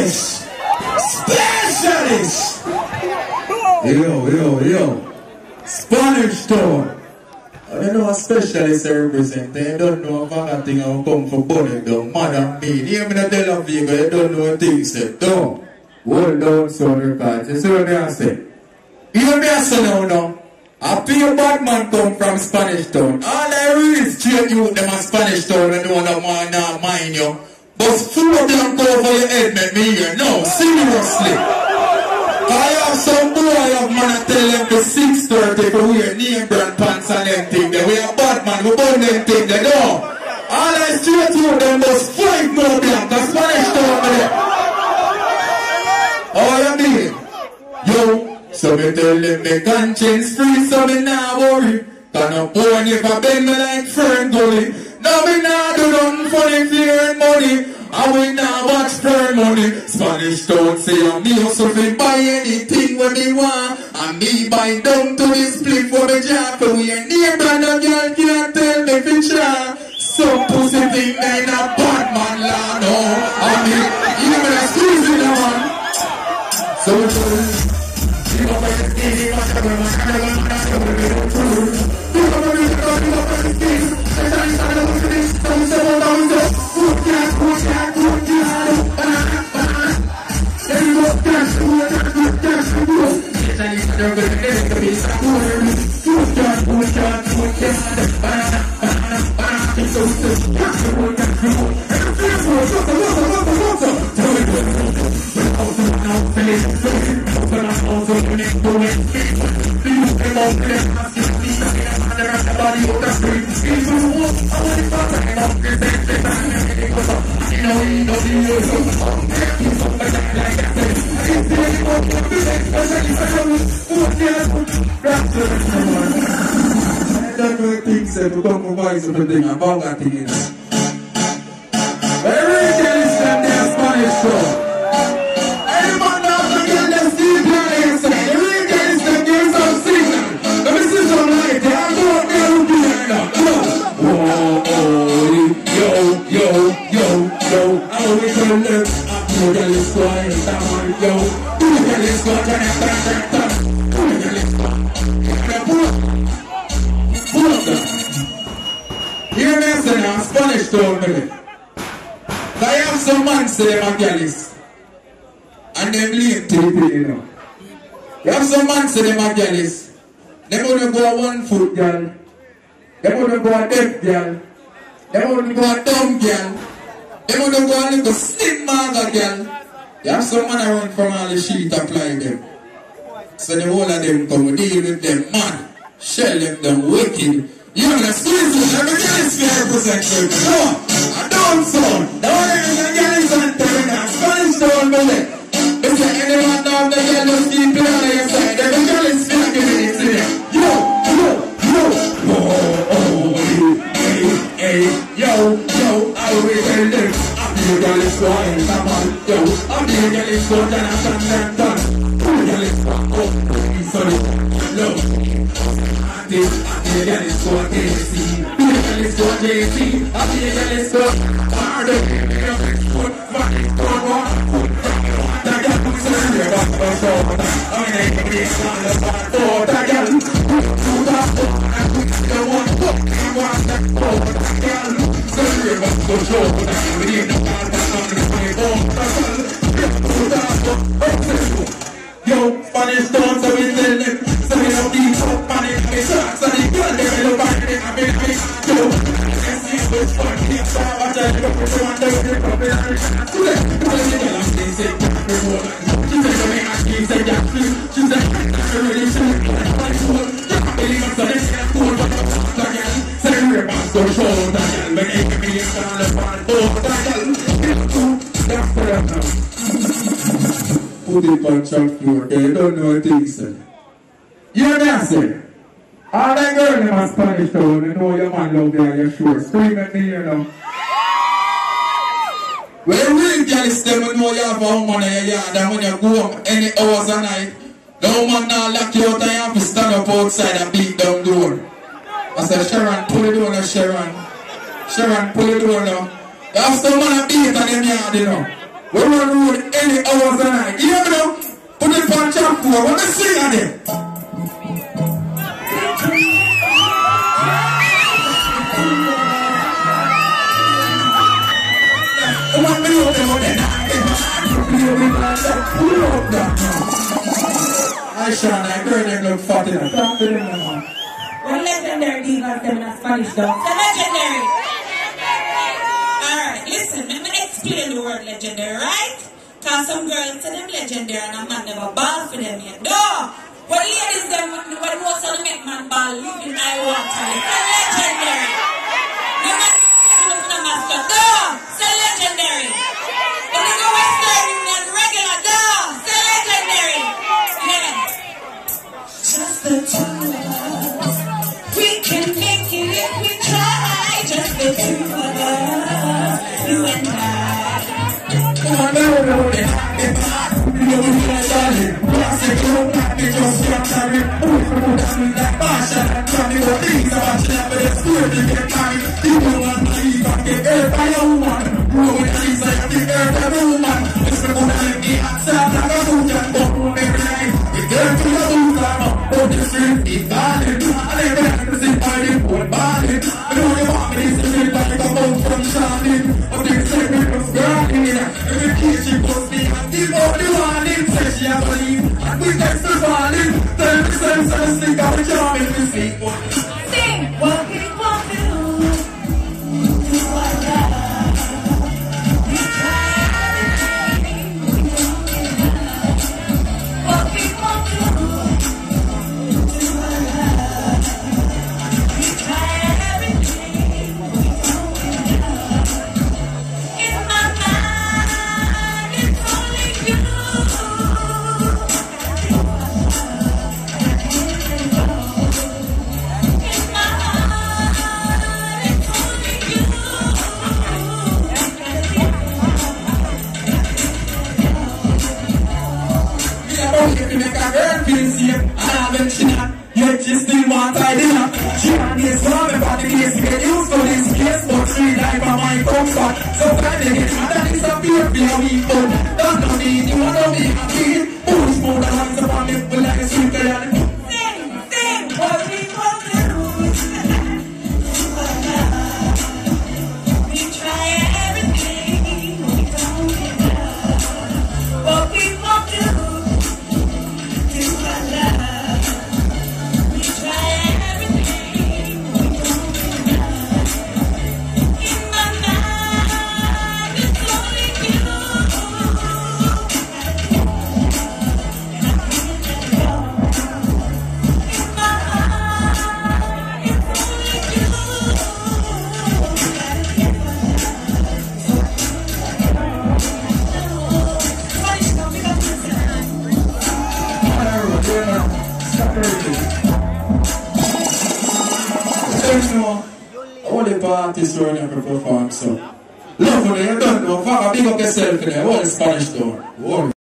Spanish! Specialist! Yo. Spanish Town. I don't know what specialist I represent. I don't know if I think I'll come for Bonnie, though. Madam me. Hear me not tell you, I don't know what things say. Don't. Hold down, son, because you see what I say. You know what I say now? I feel bad man come from Spanish Town. All I read is straight you them a Spanish Town and don't have man not mind you. But full of them go for your head, make me hear. No, seriously. I have some boy of man I tell them to 6:30 for wear name brand pants and them thing. They wear bad man, we burn them thing, they know. All I straight you them was 5 more blank, that's Spanish Town there. How you mean? Yo. So me tell them me conscience free, so me nah worry. Can a boy never bend me like Fern Gully. No me nah do nothing funny clearing money. I will not watch Fern money. Spanish Town say I'm me hustle fi buy anything when me want. And me buy down to this split for me job. For we a near brand of girl can't tell me fi try. Some pussy thing they not bad man la no. I mean, even when I squeeze it on. So to come for voice of the thing and bang that thing in. Very jealous them their Spanish show. Any man now can get them steam plan inside. The real jealous them give some signal. Let me see some light. They are going there who be like that. Yo. I will tell them. I'm the jealous boy. Yo. The jealous boy. The jealous boy. Pull up that. Hear me say I'm Spanish Town, baby. I have some man say them are gallus. And them lean TP, you know. You have some man say them are gallus. Them only go a 1 foot girl. Them only go a deaf girl. Them only go a dumb girl. Them only go a little slim maga girl. You have some man around from all the sheet apply them. So the whole of them come deal with them man. Shell them wicked. You know, the squeeze it, let me get this fair representative. No, I don't sound. The only thing I get is on telling that Spanish Town, baby. If you anyone know the yellow steam play on your side, then the girl is fair giving it to them. Yo. I will tell them. I'm the girl is going, come on, yo. I'm the girl is going, and I'm done. The girl is going, sorry, no. I'm the girl is so JC. The girl is so JC. I'm the girl is so hard. The girl is so yo, Spanish Town, so we tell them. So we don't need to panic. We shock, so the girl, they will find it. I mean, yo. Let's see which one keeps on. I tell you, put you on the way. Today, I'm saying, say, she said, you may ask me, say, yeah, please. She said, I really should. I believe I'm sorry, I'm cool, but I'm not again. Say, we're about to show that girl. When they give me a stand up on board, that girl. That's for them now. Put it on shop floor, they don't know what things say. You know what I say? All that girl in my Spanish Town, you know your man love there, you're sure. Scream at me, you know. When you real girls, them will know you have a woman in your yard, and when you go home any hours a night, the woman now lock you out and you have to stand up outside and beat down the door. I said, Sharon, pull the door now, Sharon. Sharon, pull the door now. You have some man beat on them yard, you know. We run the road any hours a night. You hear me now? Put it on track 4. What me sing on it? I shall like her name look fat in it. One legendary divas them in a Spanish dog. The legendary. Alright, listen, let me explain the word legendary, right? Cause some girls say them legendary and a man never ball for them yet. No! But ladies them when most of them make man ball live in high water. It's a legendary. You man taking them to the master. No! It's a legendary. But they go Western Union regular. No! It's a legendary. Yeah. Just the two of us. We can make it if we try. Just the two of us. You and I. All the parties running to perform, so love when you don't know, fuck, big up yourself in there, all the Spanish door.